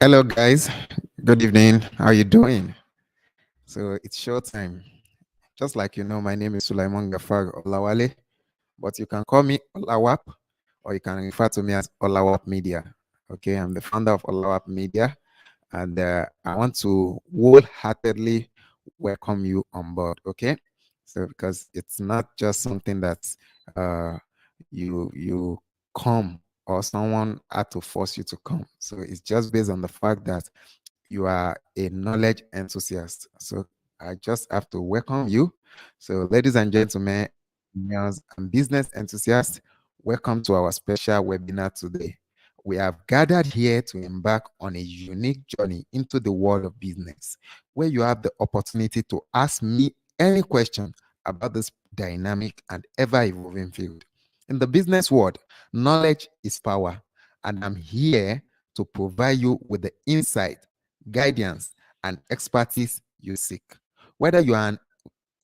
Hello, guys. Good evening. How you doing? So it's show time. Just like you know, my name is Sulaiman Gafar Olawale, but you can call me Olawap, or you can refer to me as Olawap Media. Okay, I'm the founder of Olawap Media, and I want to wholeheartedly welcome you on board. Okay, so because it's not just something that uh, you come or someone had to force you to come. So it's just based on the fact that you are a knowledge enthusiast. So I just have to welcome you. So, ladies and gentlemen, entrepreneurs and business enthusiasts, welcome to our special webinar today. We have gathered here to embark on a unique journey into the world of business, where you have the opportunity to ask me any question about this dynamic and ever evolving field. In the business world, knowledge is power, and I'm here to provide you with the insight, guidance, and expertise you seek. Whether you are an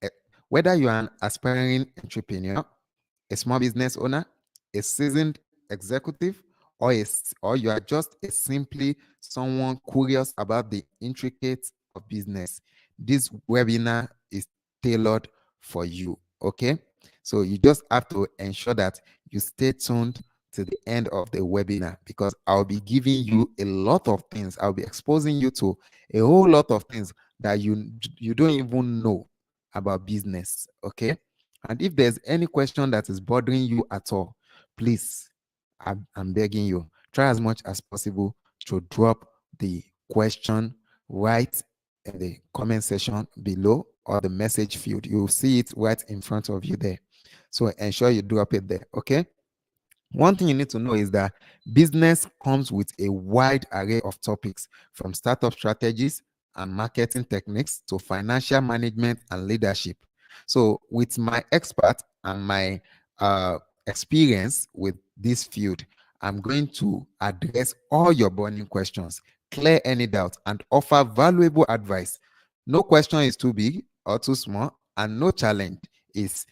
eh, whether you are an aspiring entrepreneur, a small business owner, a seasoned executive, or you are just a simply someone curious about the intricacies of business, this webinar is tailored for you. Okay, so you just have to ensure that you stay tuned to the end of the webinar, because I'll be giving you a lot of things. I'll be exposing you to a whole lot of things that you don't even know about business. Okay, and if there's any question that is bothering you at all, please, I'm begging you, try as much as possible to drop the question right in the comment section below, or the message field. You'll see it right in front of you there. So ensure you drop it there. Okay. One thing you need to know is that business comes with a wide array of topics, from startup strategies and marketing techniques to financial management and leadership. So, with my expert and my experience with this field, I'm going to address all your burning questions, clear any doubt, and offer valuable advice. No question is too big or too small, and no challenge is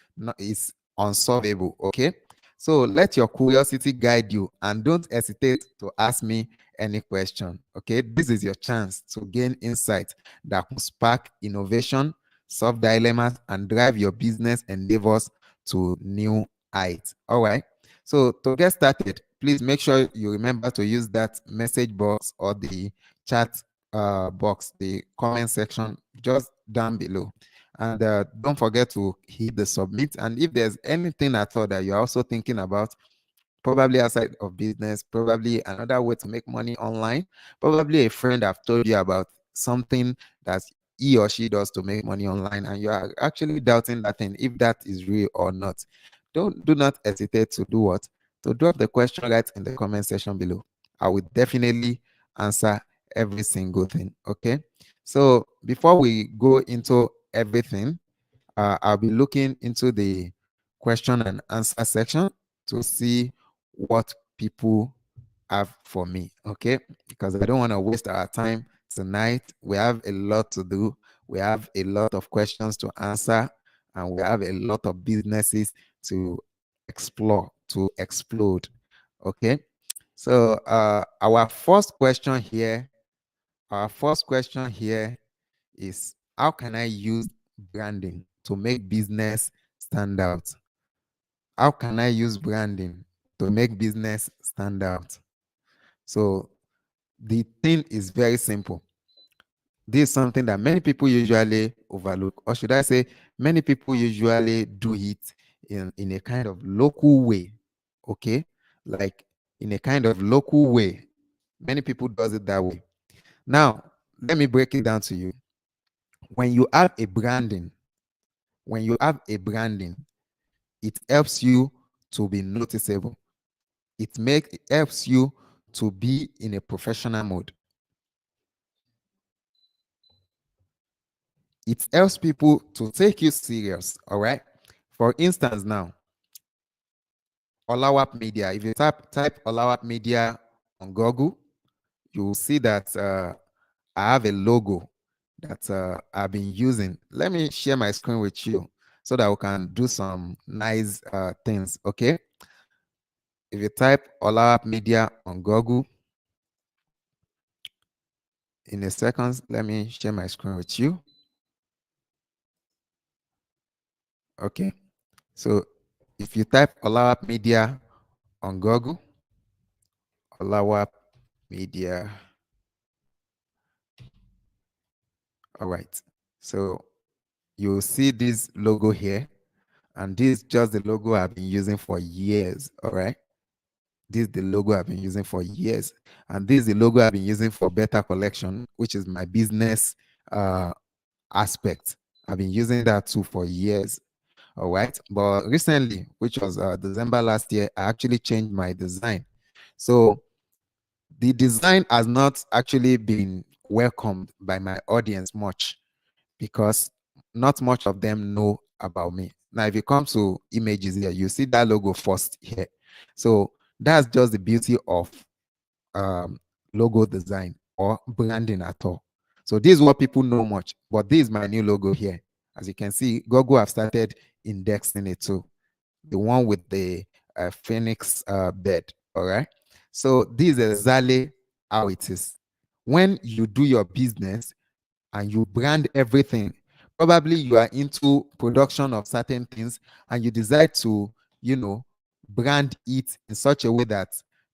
unsolvable. Okay. So let your curiosity guide you, and don't hesitate to ask me any question. Okay, this is your chance to gain insight that will spark innovation, solve dilemmas, and drive your business endeavors to new heights. All right. So to get started, please make sure you remember to use that message box or the chat box, the comment section just down below. And don't forget to hit the submit. And if there's anything at all that you're also thinking about, probably outside of business, probably another way to make money online, probably a friend have told you about something that he or she does to make money online, and you are actually doubting that thing, if that is real or not, do not hesitate to do what? To drop the question right in the comment section below. I will definitely answer every single thing. Okay. So before we go into everything, I'll be looking into the question and answer section to see what people have for me. Okay, because I don't want to waste our time tonight. We have a lot to do, we have a lot of questions to answer, and we have a lot of businesses to explore, to explode. Okay, so our first question here is, how can I use branding to make business stand out? How can I use branding to make business stand out? So the thing is very simple. This is something that many people usually overlook, or should I say, many people usually do it in a kind of local way. Okay, like in a kind of local way. Many people does it that way. Now, let me break it down to you. When you have a branding, when you have a branding, it helps you to be noticeable. It helps you to be in a professional mode. It helps people to take you serious. All right. For instance, now, Olawap Media. If you type Olawap Media on Google, you will see that I have a logo that I've been using. Let me share my screen with you so that we can do some nice things. Okay. If you type Olawap Media on Google, in a second, let me share my screen with you. Okay. So if you type Olawap Media on Google, Olawap Media. All right. So you'll see this logo here, and this is just the logo I've been using for years. All right. This is the logo I've been using for years. And this is the logo I've been using for Better Collection, which is my business aspect. I've been using that too for years. All right. But recently, which was December last year, I actually changed my design. So the design has not actually been welcomed by my audience much because not much of them know about me. Now, if you come to images here, you see that logo first here. So that's just the beauty of um, logo design or branding at all. So this is what people know much, but this is my new logo here. As you can see, Google have started indexing it too. The one with the phoenix bed. All right. So this is exactly how it is. When you do your business and you brand everything, probably you are into production of certain things and you decide to, brand it in such a way that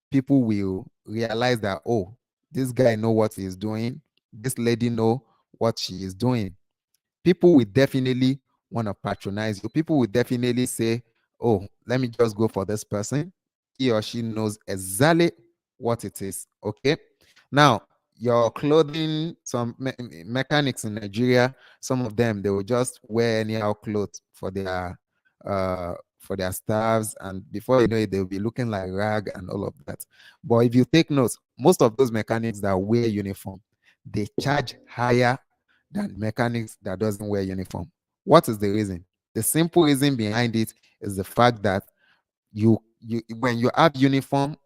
people will realize that, oh, this guy know what he's doing, this lady know what she is doing. People will definitely want to patronize you. People will definitely say, oh, let me just go for this person. He or she knows exactly what it is. Okay. Now, your clothing, some mechanics in Nigeria, some of them, they will just wear anyhow clothes for their staffs, and before you know it, they'll be looking like rag and all of that. But if you take notes, most of those mechanics that wear uniform, they charge higher than mechanics that doesn't wear uniform. What is the reason? The simple reason behind it is the fact that you when you have uniform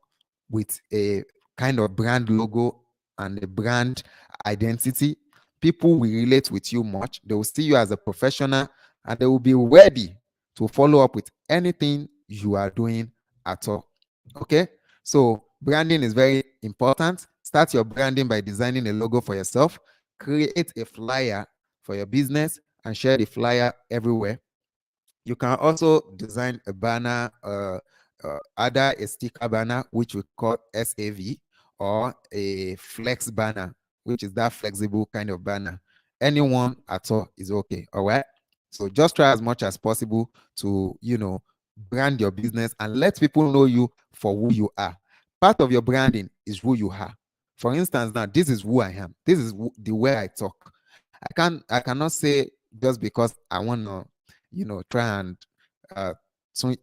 with a kind of brand logo and a brand identity, people will relate with you much. They will see you as a professional and they will be ready to follow up with anything you are doing at all. Okay? So branding is very important. Start your branding by designing a logo for yourself. Create a flyer for your business and share the flyer everywhere. You can also design a banner, either a sticker banner, which we call SAV, or a flex banner, which is that flexible kind of banner. Anyone at all is okay. All right. So just try as much as possible to, brand your business and let people know you for who you are. Part of your branding is who you are. For instance, now this is who I am. This is the way I talk. I cannot say just because I want to try and uh,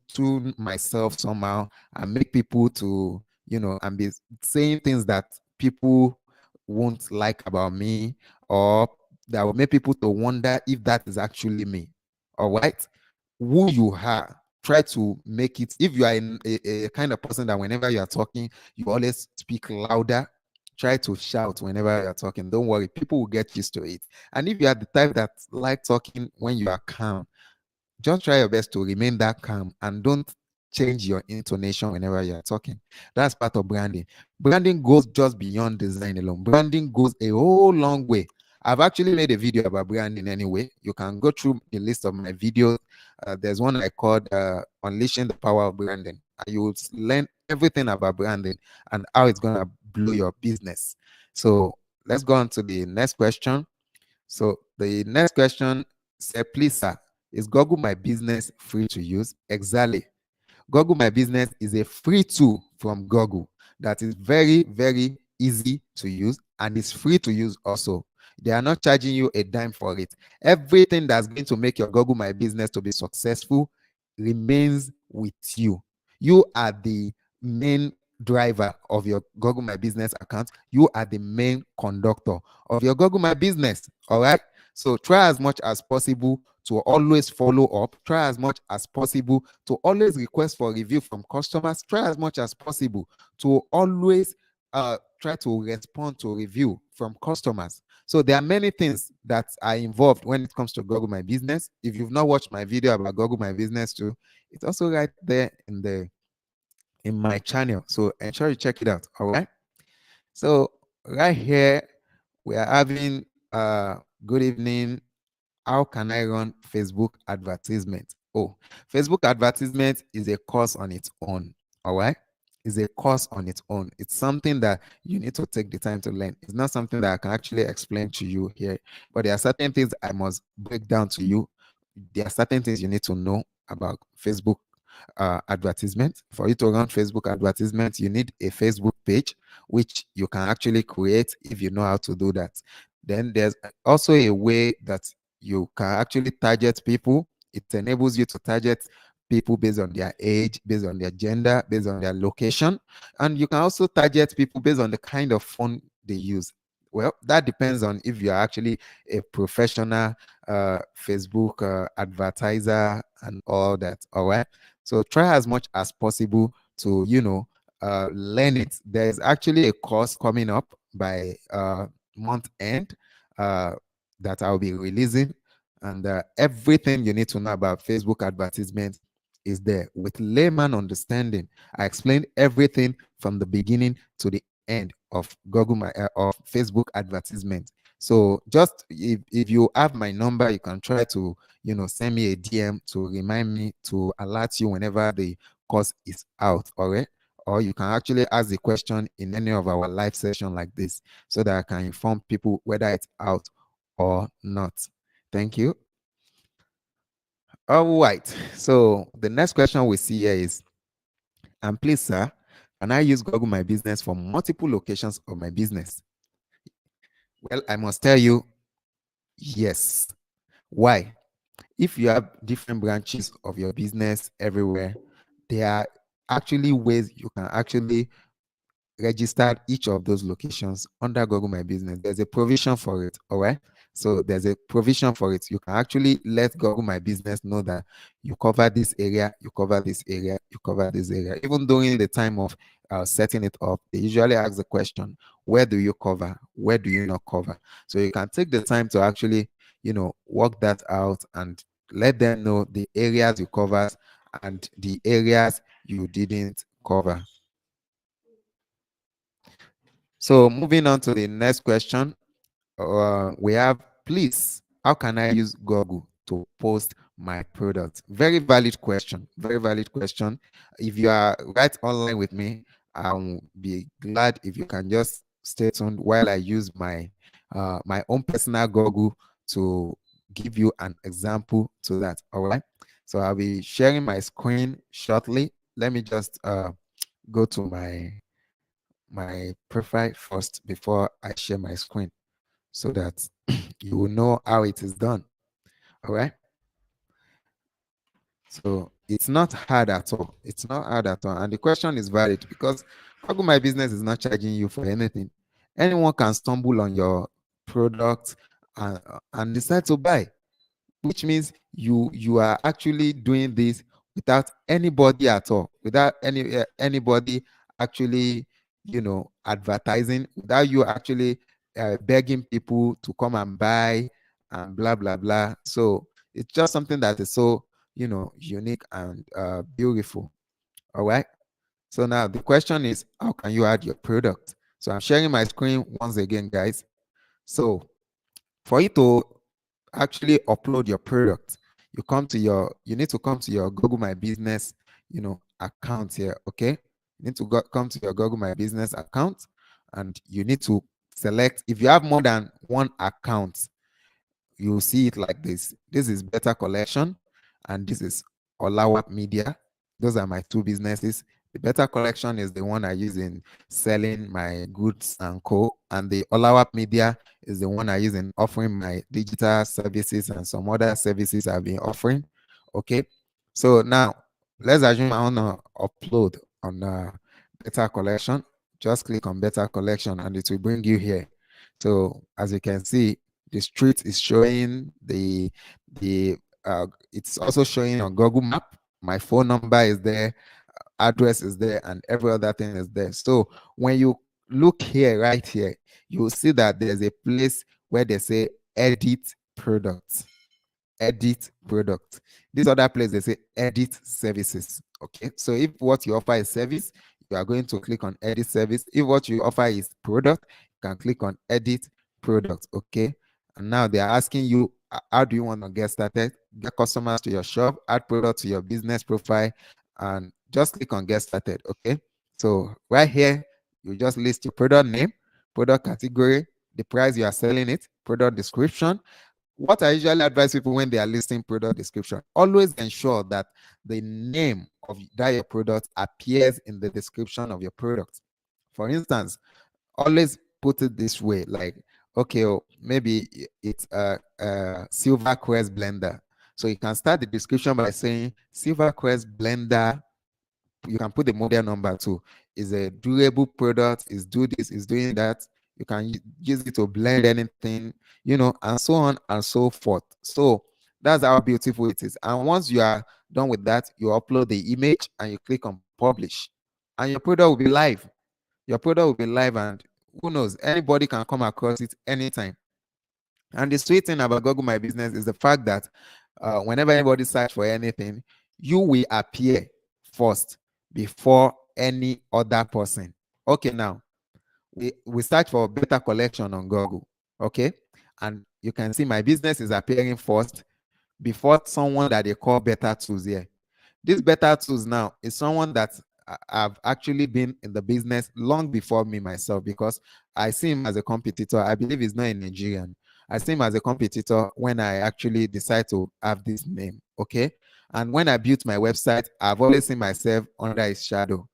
tune myself somehow and make people to, and be saying things that people won't like about me, or that will make people to wonder if that is actually me. All right. Who you are, try to make it. If you are a kind of person that whenever you are talking, you always speak louder, try to shout whenever you're talking. Don't worry, people will get used to it. And if you are the type that like talking when you are calm, just try your best to remain that calm and don't change your intonation whenever you're talking. That's part of branding. Branding goes just beyond design alone. Branding goes a whole long way. I've actually made a video about branding anyway. You can go through the list of my videos. There's one I called Unleashing the Power of Branding. You will learn everything about branding and how it's going to blow your business. So let's go on to the next question. So the next question said, please, sir, is Google My Business free to use? Exactly. Google My Business is a free tool from Google that is very, very easy to use and is free to use also. They are not charging you a dime for it. Everything that's going to make your Google My Business to be successful remains with you. You are the main driver of your Google My Business account. You are the main conductor of your Google My Business. All right. So try as much as possible to always follow up. Try as much as possible to always request for review from customers. Try as much as possible to always try to respond to review from customers. So there are many things that are involved when it comes to Google My Business. If you've not watched my video about Google My Business too, it's also right there in my channel. So ensure you check it out. All right. So right here, We are having good evening. How can I run Facebook advertisement? Oh, Facebook advertisement is a course on its own. All right. It's a course on its own. It's something that you need to take the time to learn. It's not something that I can actually explain to you here, but there are certain things I must break down to you. There are certain things you need to know about Facebook advertisement. For you to run Facebook advertisement, you need a Facebook page, which you can actually create if you know how to do that. Then there's also a way that you can actually target people. It enables you to target people based on their age, based on their gender, based on their location. And you can also target people based on the kind of phone they use. Well, that depends on if you're actually a professional Facebook advertiser and all that. All right. So try as much as possible to, learn it. There's actually a course coming up by month end uh, that I'll be releasing. And everything you need to know about Facebook advertisement is there with layman understanding. I explained everything from the beginning to the end of of Facebook advertisement. So just if you have my number, you can try to send me a DM to remind me to alert you whenever the course is out. All right. Or you can actually ask the question in any of our live session like this so that I can inform people whether it's out or not. Thank you. All right. So the next question we see here is, and please, sir, can I use Google My Business for multiple locations of my business? Well, I must tell you, yes. Why? If you have different branches of your business everywhere, there are actually ways you can actually registered each of those locations under Google My Business. There's a provision for it. All right. So there's a provision for it. You can actually let Google My Business know that you cover this area, you cover this area, you cover this area. Even during the time of setting it up, they usually ask the question, where do you cover? Where do you not cover? So you can take the time to actually, work that out and let them know the areas you covered and the areas you didn't cover. So moving on to the next question, we have, please, how can I use Google to post my product? Very valid question. Very valid question. If you are right online with me, I'll be glad if you can just stay tuned while I use my own personal Google to give you an example to that. All right. So I'll be sharing my screen shortly. Let me just go to my profile first before I share my screen so that you will know how it is done. All right. So it's not hard at all. It's not hard at all. And the question is valid because Google My Business is not charging you for anything. Anyone can stumble on your product and decide to buy, which means you are actually doing this without anybody at all, without anybody actually advertising, without you actually begging people to come and buy and blah blah blah. So it's just something that is so unique and beautiful. All right. So now the question is, how can you add your product? So I'm sharing my screen once again, guys. So for you to actually upload your product, you need to come to your Google My Business account here. Okay, you need to come to your Google My Business account, and you need to select, if you have more than one account, you see it like this. This is Better Collection, and this is Olawap Media. Those are my two businesses. The Better Collection is the one I use in selling my goods and co, and the Olawap Media is the one I use in offering my digital services and some other services I've been offering. Okay, so now let's assume I want to upload on Better Collection. Just click on Better Collection, and it will bring you here. So as you can see, the street is showing, the it's also showing on Google Map. My phone number is there, address is there, and every other thing is there. So when you look here, right here, you will see that there's a place where they say edit products. Edit product. This other place they say edit services. Okay, so if what you offer is service, you are going to click on edit service. If what you offer is product, you can click on edit product, okay? And now they're asking you, how do you want to get started? Get customers to your shop, add product to your business profile, and just click on get started, okay? So right here, you just list your product name, product category, the price you are selling it, product description. What I usually advise people when they are listing product description, always ensure that the name of that your product appears in the description of your product. For instance, always put it this way, like, okay, maybe it's a silver quest blender. So you can start the description by saying silver quest blender. You can put the model number too. Is a durable product, is do this, is doing that. You can use it to blend anything, and so on and so forth. So that's how beautiful it is. And once you are done with that, you upload the image and you click on publish, and your product will be live. Your product will be live, and who knows, anybody can come across it anytime. And the sweet thing about Google My Business is the fact that whenever anybody search for anything, you will appear first before any other person. Okay, now we search for beta collection on Google. Okay, and you can see my business is appearing first before someone that they call Better Tools here. This Better Tools now is someone that I've actually been in the business long before me myself, because I see him as a competitor. I believe he's not a Nigerian. I see him as a competitor when I actually decide to have this name. Okay. And when I built my website, I've always seen myself under his shadow.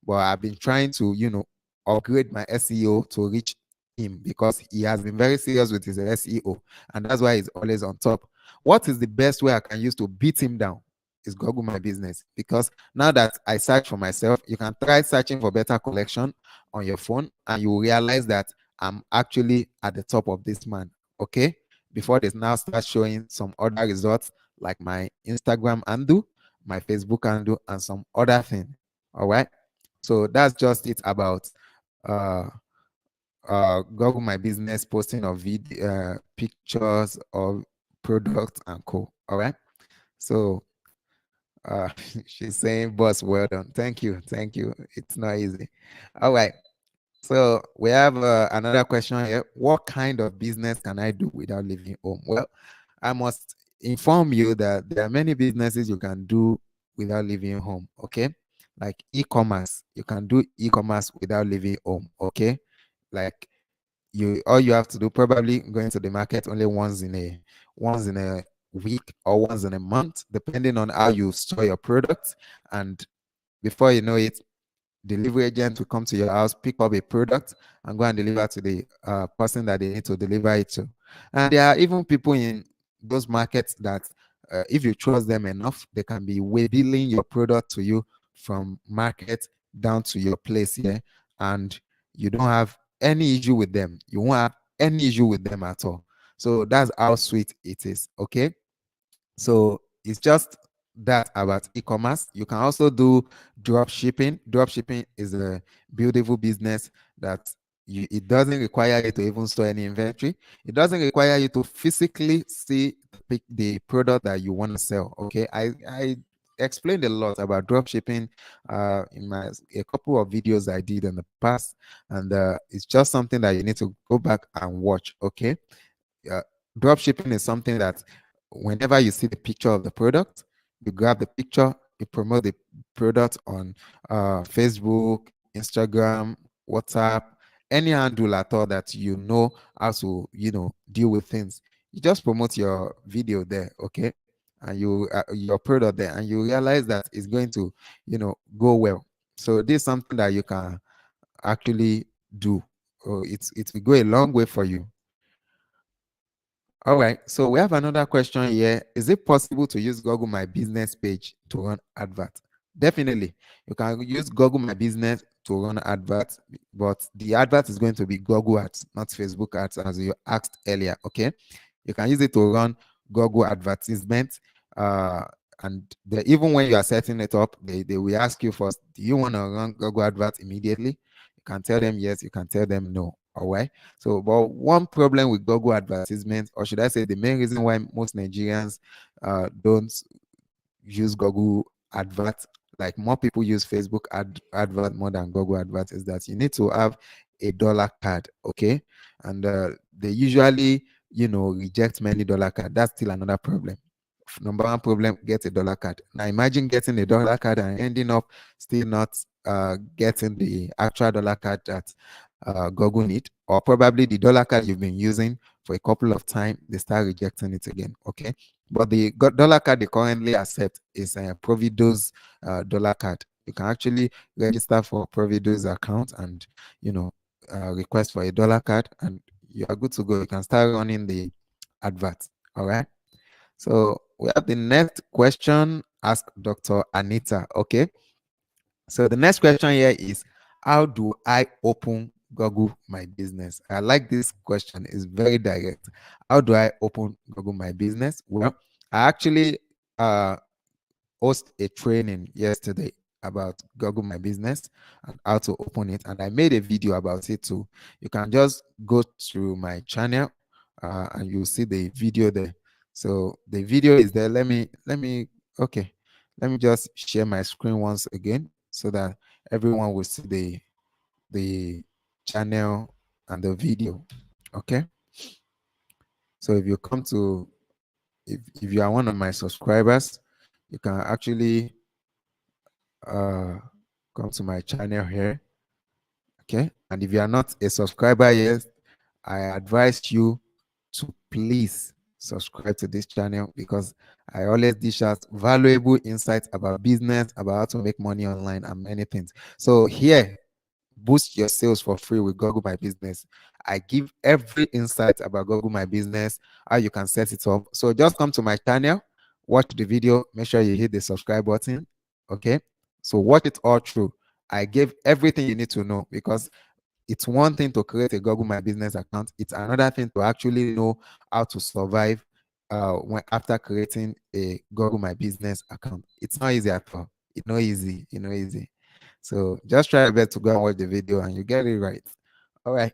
But I've been trying to, upgrade my SEO to reach him, because he has been very serious with his SEO. And that's why he's always on top. What is the best way I can use to beat him down? Is Google My Business, because now that I search for myself, you can try searching for better collection on your phone, and you realize that I'm actually at the top of this man. Okay, before they now start showing some other results like my Instagram handle, my Facebook handle, and some other thing. All right, so that's just it about uh Google My Business, posting of video, pictures of products and co. All right, so uh, she's saying, boss, well done. Thank you. Thank you. It's not easy. All right. So we have another question here. What kind of business can I do without leaving home? Well, I must inform you that there are many businesses you can do without leaving home. Okay. Like e-commerce. You can do e-commerce without leaving home. Okay. Like all you have to do, probably going to the market only once in a week or once in a month, depending on how you store your product. And before you know it, delivery agent will come to your house, pick up a product, and go and deliver to the person that they need to deliver it to. And there are even people in those markets that, if you trust them enough, they can be wheeling your product to you from market down to your place here, and you don't have any issue with them. You won't have any issue with them at all. So that's how sweet it is. Okay. So it's just that about e-commerce. You can also do drop shipping. Drop shipping is a beautiful business that it doesn't require you to even store any inventory. It doesn't require you to physically see the product that you want to sell. Okay, I explained a lot about drop shipping in a couple of videos I did in the past, and it's just something that you need to go back and watch. Okay, uh, drop shipping is something that whenever you see the picture of the product, you grab the picture, you promote the product on Facebook, Instagram, WhatsApp, any handle at all that you know how to, deal with things. You just promote your video there, okay, and your product there, and you realize that it's going to, go well. So this is something that you can actually do. It will go a long way for you. All right. So we have another question here. Is it possible to use Google My Business page to run advert? Definitely. You can use Google My Business to run advert, but the advert is going to be Google ads, not Facebook ads, as you asked earlier. Okay. You can use it to run Google advertisement. Uh, and even when you are setting it up, they will ask you first, do you want to run Google advert immediately? You can tell them yes, you can tell them no. All right. So, but one problem with Google advertisements, or should I say, the main reason why most Nigerians don't use Google advert, like more people use Facebook advert more than Google advert, is that you need to have a dollar card. Okay. and they usually, reject many dollar card. That's still another problem. Number one problem, get a dollar card. Now imagine getting a dollar card and ending up still not getting the actual dollar card that Google need, or probably the dollar card you've been using for a couple of times, they start rejecting it again. Okay, but the dollar card they currently accept is a Provido's dollar card. You can actually register for Provido's account and request for a dollar card, and you are good to go. You can start running the advert. All right. So we have the next question asked Dr. Anita. Okay. So the next question here is, how do I open Google My Business? I like this question. It's very direct. How do I open Google My Business? Well, I actually host a training yesterday about Google My Business and how to open it, and I made a video about it too. You can just go to my channel and you'll see the video there. So the video is there. Okay, let me just share my screen once again so that everyone will see the channel and the video. Okay, so if you come to, if you are one of my subscribers, you can actually come to my channel here. Okay, and if you are not a subscriber yet, I advise you to please subscribe to this channel, because I always dish out valuable insights about business, about how to make money online, and many things. So here, boost your sales for free with Google My Business. I give every insight about Google My Business, how you can set it up. So just come to my channel, watch the video, make sure you hit the subscribe button. Okay, so watch it all through. I gave everything you need to know, because it's one thing to create a Google My Business account. It's another thing to actually know how to survive after creating a Google My Business account. It's not easy at all. It's not easy. Easy. So just try your best to go and watch the video and you get it right. All right.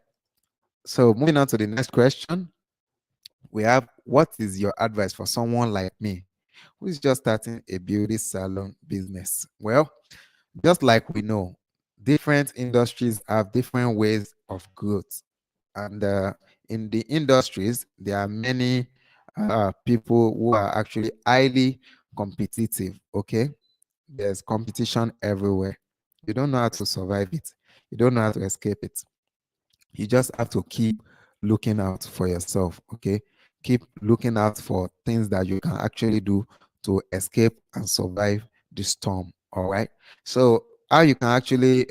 So moving on to the next question, we have, what is your advice for someone like me who is just starting a beauty salon business? Well, just like we know, different industries have different ways of growth. And in the industries, there are many people who are actually highly competitive. Okay. There's competition everywhere. You don't know how to survive it. You don't know how to escape it. You just have to keep looking out for yourself. Okay. Keep looking out for things that you can actually do to escape and survive the storm. All right. So how you can actually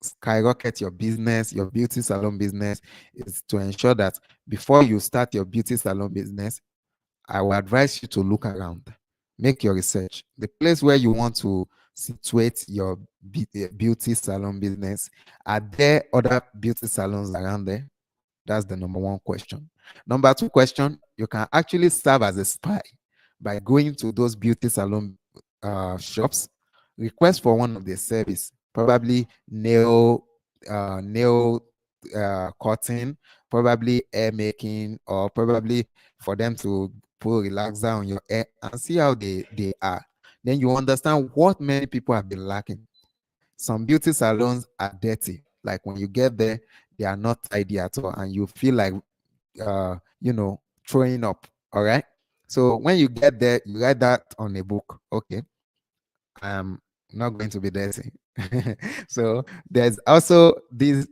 skyrocket your business, your beauty salon business, is to ensure that before you start your beauty salon business, I will advise you to look around, make your research. The place where you want to situate your beauty salon business, are there other beauty salons around there? That's the number one question. Number two question, you can actually serve as a spy by going to those beauty salon shops, request for one of their service, probably nail cutting, probably hair making, or probably for them to put relaxer on your hair, and see how they are. Then you understand what many people have been lacking. Some beauty salons are dirty. Like when you get there, they are not tidy at all, and you feel like throwing up. All right. So when you get there, you write that on a book. Okay, I'm not going to be dirty. So there's also this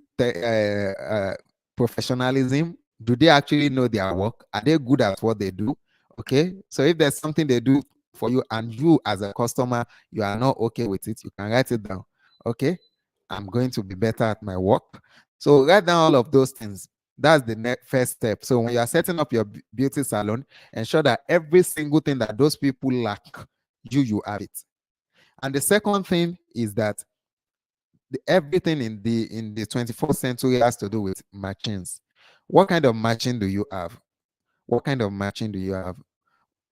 professionalism. Do they actually know their work? Are they good at what they do? Okay. So if there's something they do for you and you as a customer, you are not okay with it, you can write it down. Okay. I'm going to be better at my work. So write down all of those things. That's the first step. So when you are setting up your beauty salon, ensure that every single thing that those people lack, you have it. And the second thing is that everything in the 21st century has to do with machines. What kind of machine do you have? What kind of machine do you have?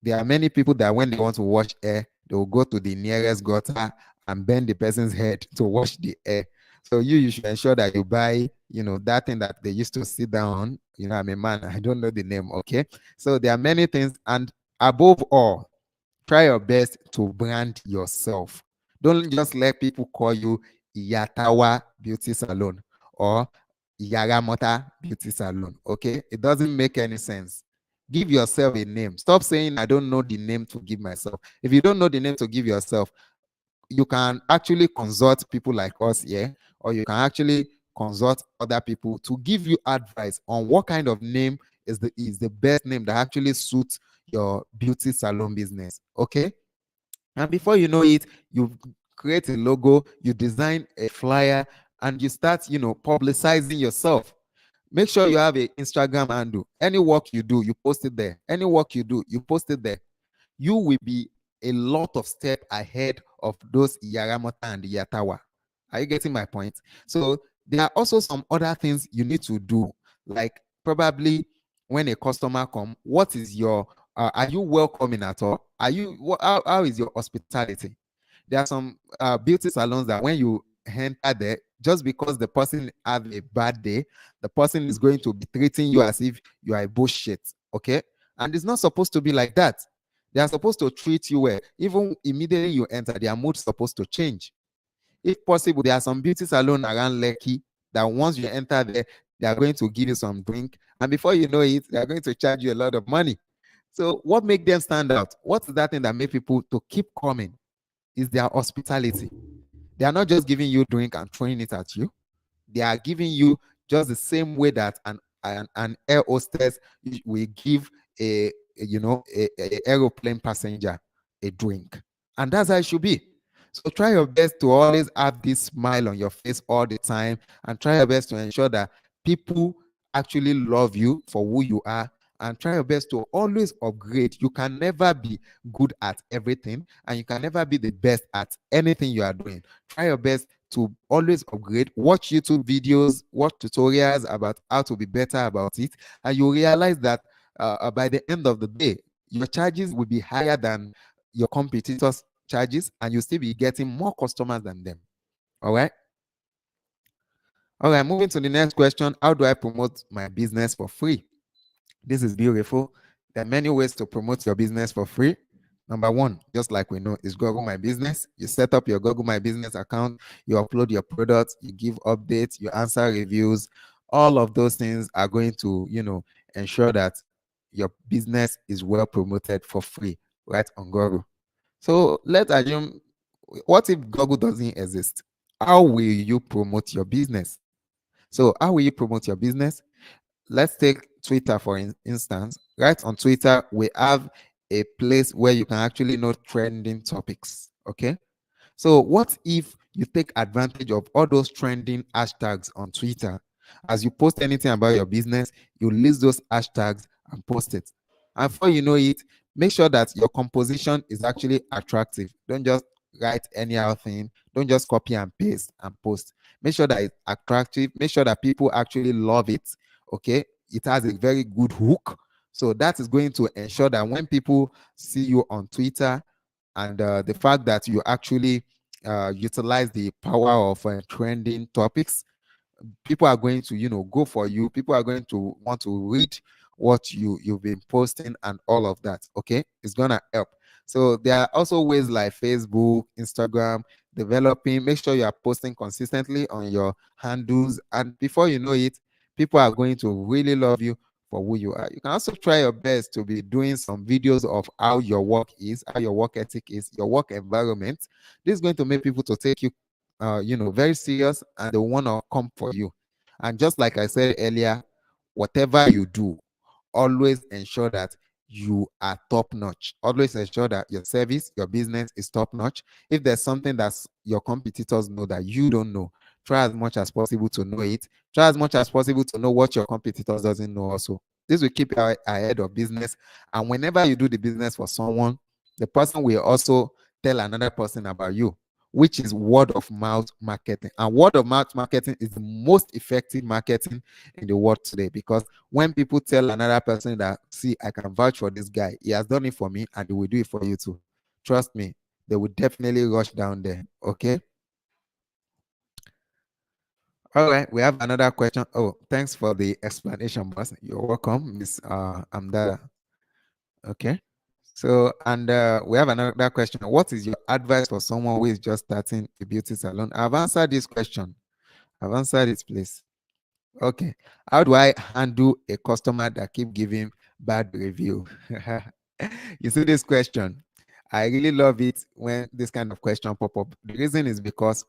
There are many people that when they want to wash hair, they will go to the nearest gutter and bend the person's head to wash the hair. So you should ensure that you buy, that thing that they used to sit down on. I'm a man, I don't know the name. Okay. So there are many things. And above all, try your best to brand yourself. Don't just let people call you Yatawa Beauty Salon or Yaramota Beauty Salon. Okay, it doesn't make any sense. Give yourself a name. Stop saying I don't know the name to give myself. If you don't know the name to give yourself, you can actually consult people like us here, or you can actually consult other people to give you advice on what kind of name is the best name that actually suits your beauty salon business. Okay, and before you know it, you create a logo, you design a flyer, and you start, publicizing yourself. Make sure you have an Instagram handle. Any work you do, you post it there. Any work you do, you post it there. You will be a lot of step ahead of those Yaramota and Yatawa. Are you getting my point? So there are also some other things you need to do, like probably when a customer come, what is your are you welcoming at all? How is your hospitality? There are some beauty salons that when you enter there, just because the person have a bad day, the person is going to be treating you as if you are a bullshit. Okay, and it's not supposed to be like that. They are supposed to treat you well. Even immediately you enter, their mood is supposed to change. If possible, there are some beauty salon around Lekki that once you enter there, they are going to give you some drink, and before you know it, they are going to charge you a lot of money. So what make them stand out? What is that thing that make people to keep coming? Is their hospitality. They are not just giving you drink and throwing it at you. They are giving you just the same way that an air hostess will give a aeroplane passenger a drink, and that's how it should be. So try your best to always have this smile on your face all the time, and try your best to ensure that people actually love you for who you are, and try your best to always upgrade. You can never be good at everything, and you can never be the best at anything you are doing. Try your best to always upgrade. Watch YouTube videos, watch tutorials about how to be better about it, and you realize that by the end of the day, your charges will be higher than your competitors' charges, and you'll still be getting more customers than them. All right. All right. Moving to the next question: how do I promote my business for free? This is beautiful. There are many ways to promote your business for free. Number one, just like we know, is Google My Business. You set up your Google My Business account, you upload your products, you give updates, you answer reviews. All of those things are going to, ensure that your business is well promoted for free right on Google. So let's assume, what if Google doesn't exist? How will you promote your business? So, how will you promote your business? Let's take Twitter for instance. Right on Twitter, we have a place where you can actually know trending topics. Okay. So what if you take advantage of all those trending hashtags on Twitter? As you post anything about your business, you list those hashtags and post it. And before you know it, make sure that your composition is actually attractive. Don't just write any other thing. Don't just copy and paste and post. Make sure that it's attractive. Make sure that people actually love it. Okay. It has a very good hook. So that is going to ensure that when people see you on Twitter, and the fact that you actually utilize the power of trending topics, people are going to go for you. People are going to want to read what you've been posting and all of that. Okay, it's gonna help. So there are also ways like Facebook, Instagram, developing. Make sure you are posting consistently on your handles, and before you know it, people are going to really love you for who you are. You can also try your best to be doing some videos of how your work is, how your work ethic is, your work environment. This is going to make people to take you very serious, and they want to come for you. And just like I said earlier, whatever you do, always ensure that you are top notch. Always ensure that your service, your business is top notch. If there's something that your competitors know that you don't know, try as much as possible to know it. Try as much as possible to know what your competitors doesn't know also. This will keep you ahead of business. And whenever you do the business for someone, the person will also tell another person about you, which is word of mouth marketing. And word of mouth marketing is the most effective marketing in the world today, because when people tell another person that, see, I can vouch for this guy, he has done it for me and he will do it for you too. Trust me, they will definitely rush down there. Okay. All right, we have another question. Oh, thanks for the explanation, boss. You're welcome, Miss Amdara. Okay. So, and we have another question. What is your advice for someone who is just starting a beauty salon? I've answered this question. I've answered it, please. Okay. How do I handle a customer that keep giving bad review? You see this question? I really love it when this kind of question pop up. The reason is because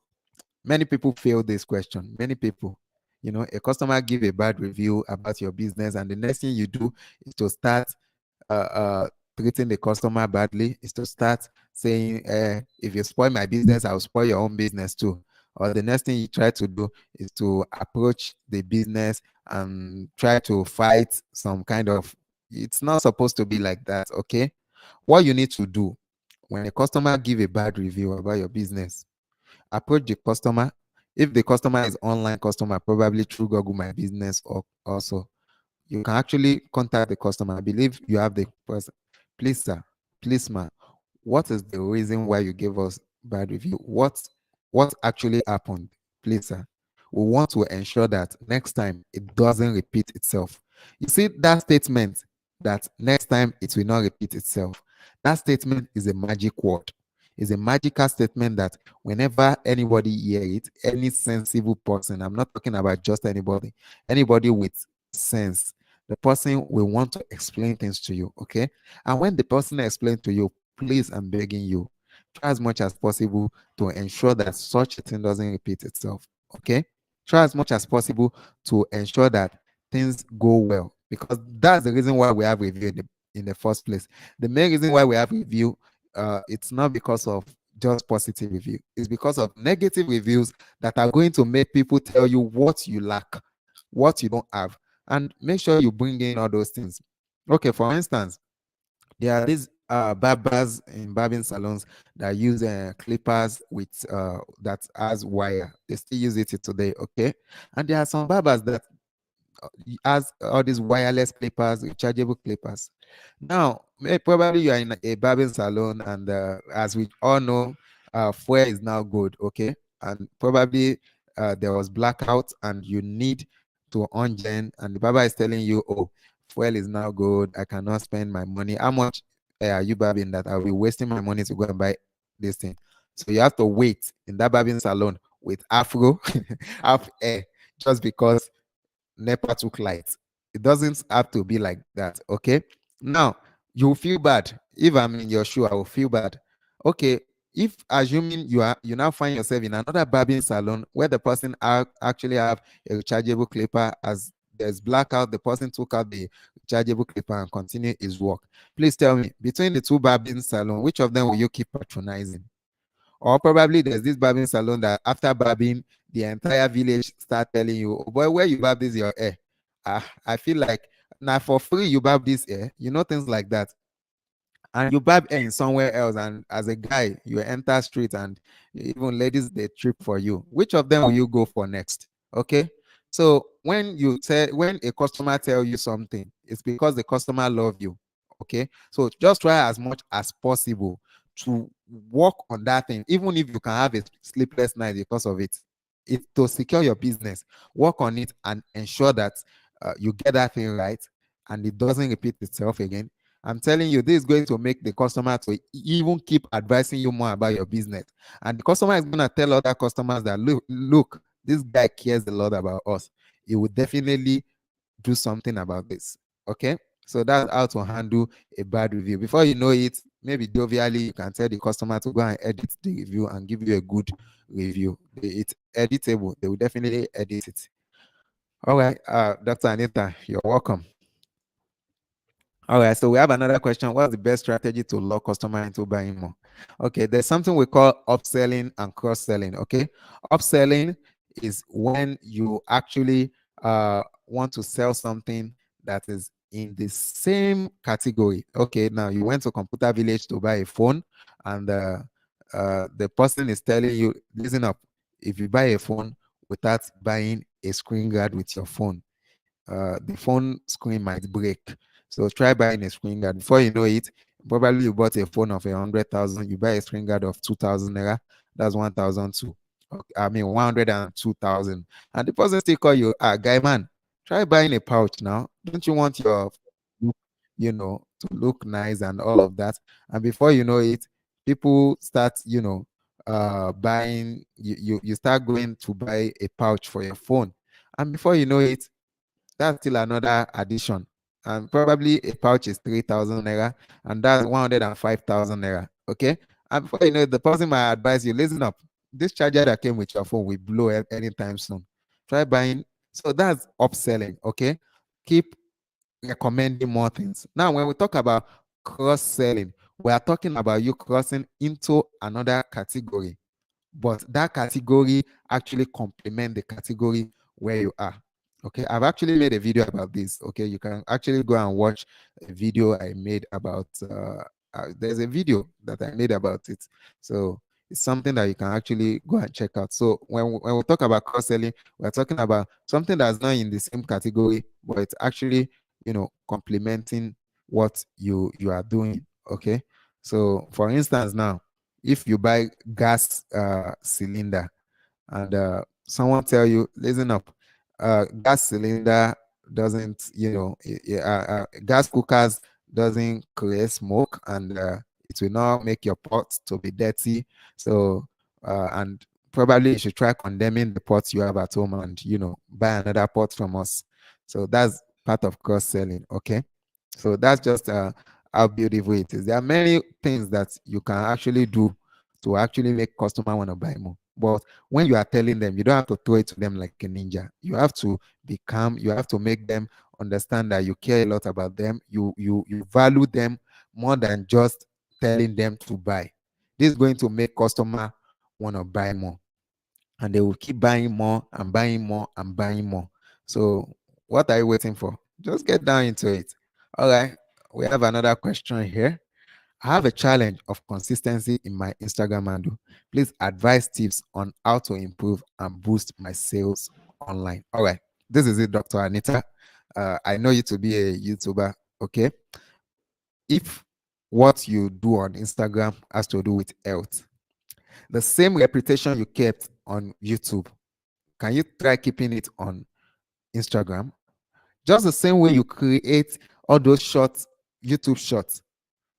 many people fail this question. Many people, a customer give a bad review about your business, and the next thing you do is to start uh, uh, treating the customer badly, is to start saying, if you spoil my business, I'll spoil your own business too. Or the next thing you try to do is to approach the business and try to fight some kind of, it's not supposed to be like that, okay? What you need to do when a customer give a bad review about your business, approach the customer. If the customer is online customer, probably through Google My Business, or also you can actually contact the customer. I believe you have the person. Please, sir, please, ma, what is the reason why you gave us bad review? What actually happened? Please, sir. We want to ensure that next time it doesn't repeat itself. You see that statement, that next time it will not repeat itself. That statement is a magic word. It's a magical statement that whenever anybody hear it, any sensible person, I'm not talking about just anybody with sense, the person will want to explain things to you, okay? And when the person explains to you, please, I'm begging you, try as much as possible to ensure that such a thing doesn't repeat itself, okay? Try as much as possible to ensure that things go well, because that's the reason why we have review in the first place. The main reason why we have review, it's not because of just positive review. It's because of negative reviews that are going to make people tell you what you lack, what you don't have, and make sure you bring in all those things. Okay, for instance, there are these barbers in barbing salons that use clippers with that has wire. They still use it today, okay? And there are some barbers that has all these wireless clippers, rechargeable clippers. Now, probably you are in a barbing salon, and as we all know, fuel is now good, okay? And probably there was blackout, and you need to on gen, and the barber is telling you, oh, fuel is now good. I cannot spend my money. How much are you barbing that I'll be wasting my money to go and buy this thing? So you have to wait in that barbing salon with afro, half air, just because NEPA took light. It doesn't have to be like that. Okay. Now you feel bad. If I'm in your shoe, I will feel bad. Okay. If assuming you now find yourself in another barbing salon where the person actually have a rechargeable clipper, as there's blackout, the person took out the rechargeable clipper and continue his work. Please tell me, between the two barbing salon, which of them will you keep patronizing? Or probably there's this barbing salon that after barbing, the entire village start telling you, oh boy, where you barb this your hair? I feel like now for free you barb this hair, things like that. And you barb hair in somewhere else, and as a guy, you enter street and even ladies they trip for you. Which of them will you go for next? Okay. So when a customer tell you something, it's because the customer love you. Okay. So just try as much as possible to work on that thing, even if you can have a sleepless night because of it. It's to secure your business. Work on it and ensure that you get that thing right and it doesn't repeat itself again. I'm telling you, this is going to make the customer to even keep advising you more about your business. And the customer is going to tell other customers that, look, this guy cares a lot about us. He would definitely do something about this. Okay. So that's how to handle a bad review. Before you know it, maybe jovially, you can tell the customer to go and edit the review and give you a good review. It's editable. They will definitely edit it. All right. Dr. Anita, you're welcome. All right, so we have another question. What's the best strategy to lure customer into buying more? Okay, there's something we call upselling and cross-selling. Okay, upselling is when you actually want to sell something that is in the same category. Okay, now you went to Computer Village to buy a phone, and the person is telling you, listen up, if you buy a phone without buying a screen guard with your phone, the phone screen might break. So try buying a screen guard. Before you know it, probably you bought a phone of 100,000. You buy a screen guard of 2,000 naira. That's 1,002. I mean 102,000. And the person still call you, guy man, try buying a pouch now. Don't you want your, to look nice and all of that? And before you know it, people start, buying. You start going to buy a pouch for your phone, And before you know it, that's still another addition. And probably a pouch is 3,000 naira, and that's 105,000 naira. Okay. And before you know it, the person might advise you, listen up, this charger that came with your phone will blow anytime soon. Try buying. So that's upselling. Okay. Keep recommending more things. Now, when we talk about cross selling, we are talking about you crossing into another category, but that category actually complement the category where you are. Okay, I've actually made a video about this. Okay, you can actually go and watch a video I made about there's a video that I made about it. So it's something that you can actually go and check out. So when we talk about cross-selling, we're talking about something that's not in the same category, but it's actually, complementing what you are doing. Okay, so for instance, now if you buy gas cylinder, and someone tell you, listen up, gas cylinder doesn't, gas cookers doesn't create smoke, and it will not make your pot to be dirty. So and probably you should try condemning the pots you have at home, and buy another pot from us. So that's part of cross selling. Okay, so that's just how beautiful it is. There are many things that you can actually do to actually make customer want to buy more. But when you are telling them, you don't have to throw it to them like a ninja. You have to be calm. You have to make them understand that you care a lot about them. You value them more than just telling them to buy. This is going to make customer want to buy more, and they will keep buying more and buying more and buying more. So what are you waiting for? Just get down into it. All right. We have another question here. I have a challenge of consistency in my Instagram handle. Please advise tips on how to improve and boost my sales online. All right. This is it, Dr. Anita. I know you to be a YouTuber. Okay. If what you do on Instagram has to do with health, the same reputation you kept on YouTube, can you try keeping it on Instagram? Just the same way you create all those shorts, YouTube shorts.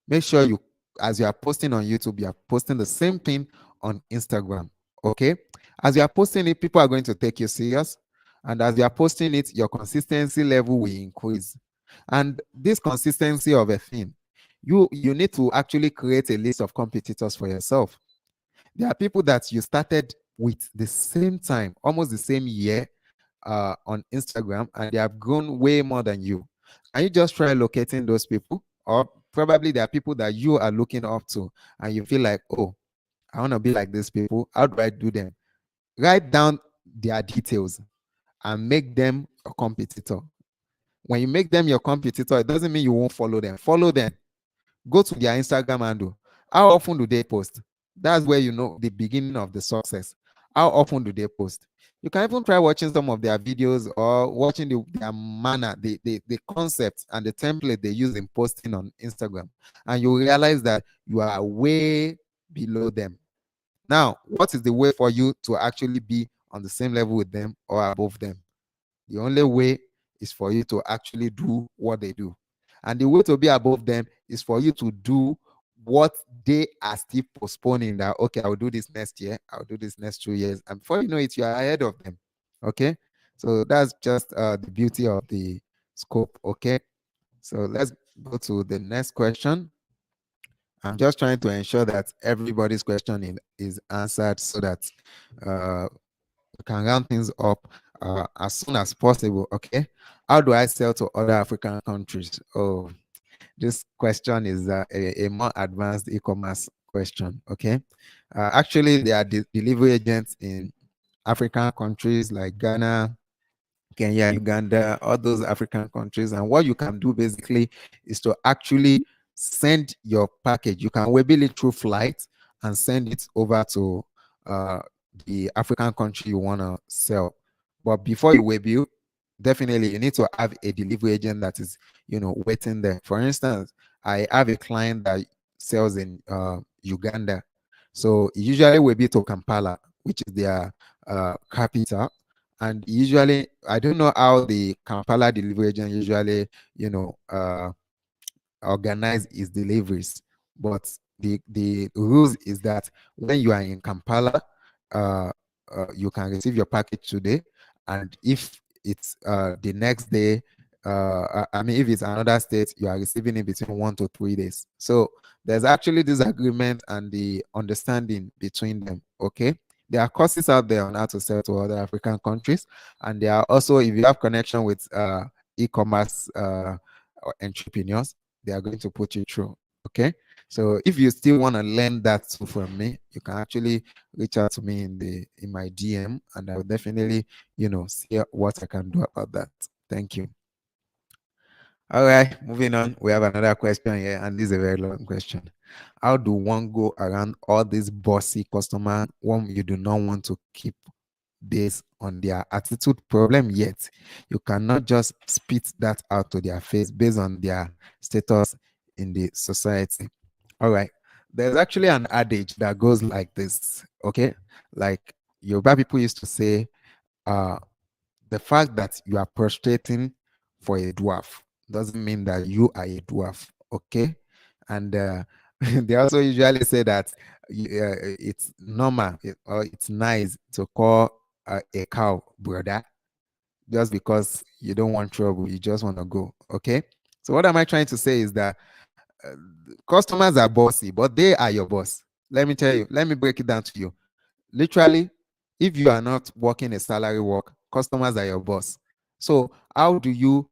Make sure you, as you are posting on YouTube, you are posting the same thing on Instagram. Okay. As you are posting it, people are going to take you serious. And as you are posting it, your consistency level will increase. And this consistency of a thing, you need to actually create a list of competitors for yourself. There are people that you started with the same time, almost the same year, on Instagram, and they have grown way more than you. Can you just try locating those people? Or probably there are people that you are looking up to, and you feel like, oh, I want to be like these people. How do I do them? Write down their details and make them a competitor. When you make them your competitor, it doesn't mean you won't follow them. Follow them. Go to their Instagram handle. How often do they post? That's where you know the beginning of the success. How often do they post? You can even try watching some of their videos or watching their manner, the concept and the template they use in posting on Instagram. And you realize that you are way below them. Now, what is the way for you to actually be on the same level with them or above them? The only way is for you to actually do what they do. And the way to be above them is for you to do what they are still postponing, that, okay, I'll do this next year, I'll do this next 2 years. And before you know it, you are ahead of them. Okay. So that's just the beauty of the scope. Okay. So let's go to the next question. I'm just trying to ensure that everybody's question is answered so that uh, we can round things up as soon as possible. Okay. How do I sell to other African countries? Oh, this question is a more advanced e-commerce question. Okay. Actually, there are delivery agents in African countries like Ghana, Kenya, Uganda, all those African countries. And what you can do basically is to actually send your package. You can webbill it through flight and send it over to uh, the African country you want to sell. But before you webbill, definitely you need to have a delivery agent that is, waiting there. For instance, I have a client that sells in Uganda. So usually webbill to Kampala, which is their capital. And usually, I don't know how the Kampala delivery agent usually, organize his deliveries, but the rules is that when you are in Kampala, you can receive your package today, and if it's the next day. I mean, if it's another state, you are receiving it between 1 to 3 days. So there's actually this agreement and the understanding between them. Okay, there are courses out there on how to sell to other African countries, and there are also, if you have connection with e-commerce entrepreneurs, they are going to put you through. Okay, so if you still want to learn that too from me, you can actually reach out to me in my DM, and I will definitely, see what I can do about that. Thank you. All right, moving on. We have another question here, and this is a very long question. How do one go around all these bossy customers when you do not want to keep based on their attitude problem yet? You cannot just spit that out to their face based on their status in the society. All right. There's actually an adage that goes like this. Okay. Like Yoruba people used to say, uh, the fact that you are prostrating for a dwarf doesn't mean that you are a dwarf. Okay. And they also usually say that it's normal or it's nice to call a cow brother just because you don't want trouble. You just want to go. Okay. So, what am I trying to say is that uh, customers are bossy, but they are your boss. Let me tell you, let me break it down to you. Literally, if you are not working a salary work, customers are your boss. So, how do you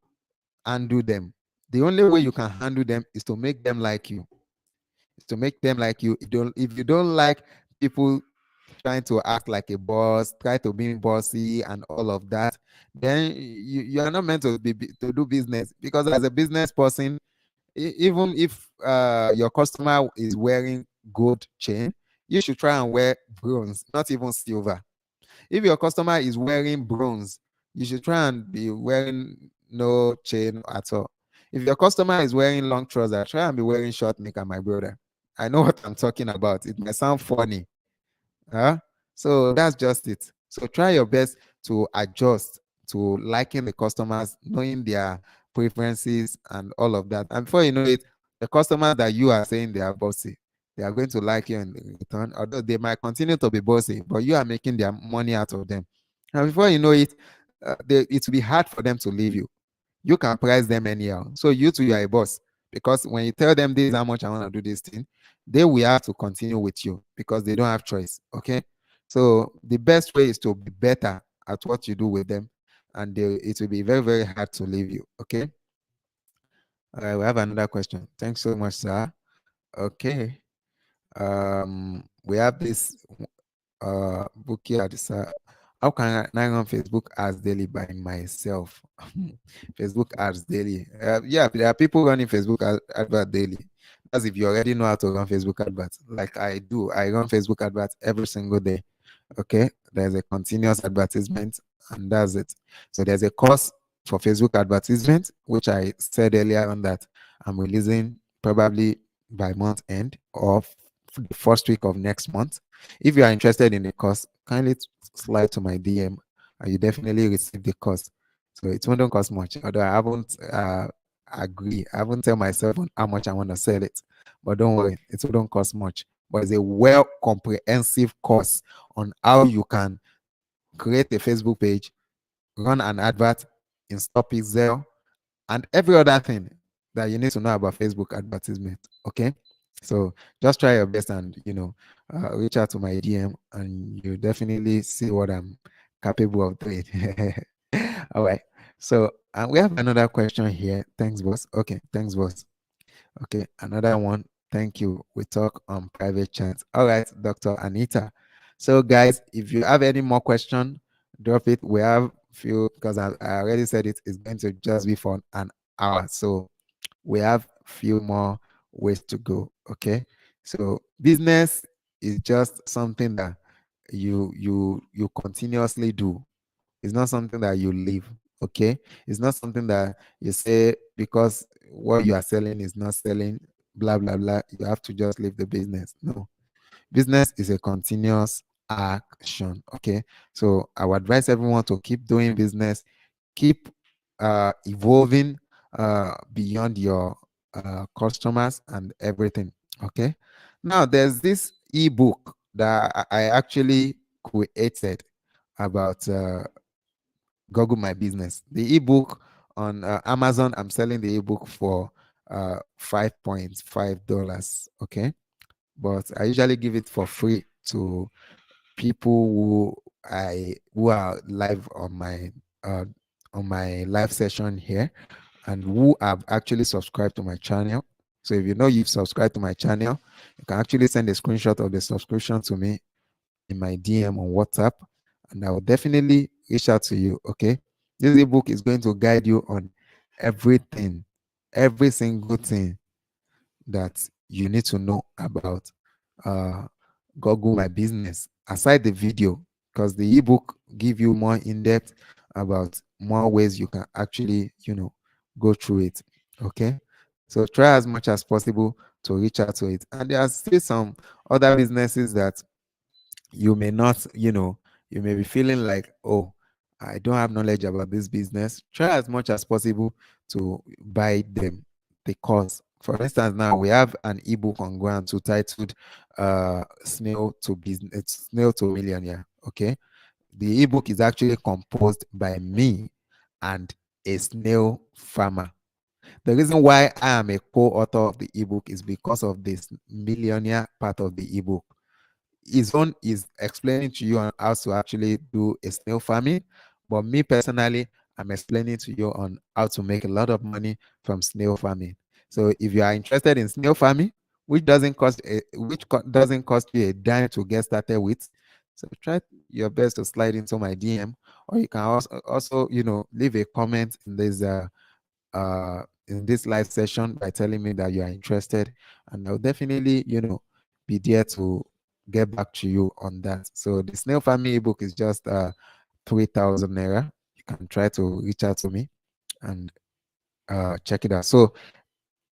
handle them? The only way you can handle them is to make them like you. Is to make them like you. If you don't like people trying to act like a boss, try to be bossy and all of that, then you are not meant to do business, because as a business person, even if your customer is wearing gold chain, you should try and wear bronze, not even silver. If your customer is wearing bronze, you should try and be wearing no chain at all. If your customer is wearing long trousers, try and be wearing short knicker, my brother. I know what I'm talking about. It might sound funny, huh? So that's just it. So try your best to adjust to liking the customers, knowing their preferences and all of that. And before you know it, the customers that you are saying they are bossy, they are going to like you in return. Although they might continue to be bossy, but you are making their money out of them. And before you know it, it will be hard for them to leave you. You can price them anyhow. So you too, you are a boss. Because when you tell them this is how much I want to do this thing, they will have to continue with you because they don't have choice. Okay. So the best way is to be better at what you do with them, and it will be very, very hard to leave you. Okay. All right, we have another question. Thanks so much, sir. Okay. We have this book here. How can I run Facebook ads daily by myself? Facebook ads daily. Yeah, there are people running Facebook advert daily. That's if you already know how to run Facebook adverts. Like I do. I run Facebook adverts every single day. Okay. There's a continuous advertisement, and that's it. So there's a course for Facebook advertisement, which I said earlier on that I'm releasing probably by month end or the first week of next month. If you are interested in the course, kindly slide to my DM and you definitely receive the course. So it won't cost much. Although I haven't I haven't tell myself on how much I want to sell it. But don't worry, it won't cost much. But it's a well comprehensive course on how you can create a Facebook page, run an advert, install Pixel, and every other thing that you need to know about Facebook advertisement. Okay. So just try your best and, reach out to my DM and you definitely see what I'm capable of doing. All right. So we have another question here. Thanks, boss. Okay. Thanks, boss. Okay. Another one. Thank you. We talk on private chat. All right, Dr. Anita. So, guys, if you have any more question, drop it. We have few because I already said it is going to just be for an hour. So we have few more ways to go. Okay. So business is just something that you continuously do. It's not something that you live. Okay. It's not something that you say because what you are selling is not selling, blah blah blah. You have to just leave the business. No. Business is a continuous action. Okay. So I would advise everyone to keep doing business, keep evolving beyond your customers and everything. Okay. Now there's this ebook that I actually created about Google My Business. The ebook on Amazon, I'm selling the ebook for $5.5. Okay, but I usually give it for free to people who are live uh, on my live session here, and who have actually subscribed to my channel. So if you know you've subscribed to my channel, you can actually send a screenshot of the subscription to me in my DM on WhatsApp, and I will definitely reach out to you. Okay, this ebook is going to guide you on everything, every single thing that you need to know about uh, Google My Business, aside the video, because the ebook give you more in depth about more ways you can actually, go through it. Okay, so try as much as possible to reach out to it. And there are still some other businesses that you may not, you may be feeling like, oh, I don't have knowledge about this business. Try as much as possible to buy them the course. For instance, now we have an ebook on ground to titled Snail to Millionaire. Okay. The ebook is actually composed by me and a snail farmer. The reason why I am a co-author of the ebook is because of this millionaire part of the ebook. His own is explaining to you on how to actually do a snail farming, but me personally, I'm explaining to you on how to make a lot of money from snail farming. So if you are interested in snail farming, doesn't cost you a dime to get started with, so try your best to slide into my DM, or you can also leave a comment in this live session by telling me that you are interested, and I'll definitely be there to get back to you on that. So the snail farming ebook is just 3,000 naira. You can try to reach out to me and check it out. So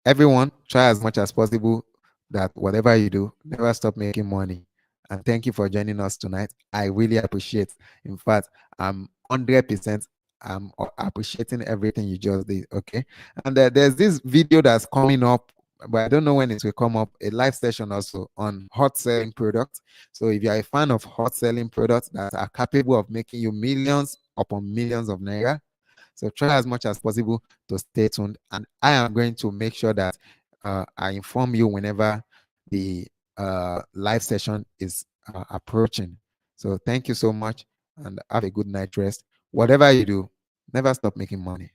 everyone, try as much as possible that whatever you do, never stop making money. And thank you for joining us tonight. I really appreciate. In fact, I'm 100%. I'm appreciating everything you just did. Okay. And there's this video that's coming up, but I don't know when it will come up. A live session also on hot selling products. So if you're a fan of hot selling products that are capable of making you millions upon millions of naira, so try as much as possible to stay tuned. And I am going to make sure that I inform you whenever the live session is approaching. So thank you so much and have a good night rest. Whatever you do, never stop making money.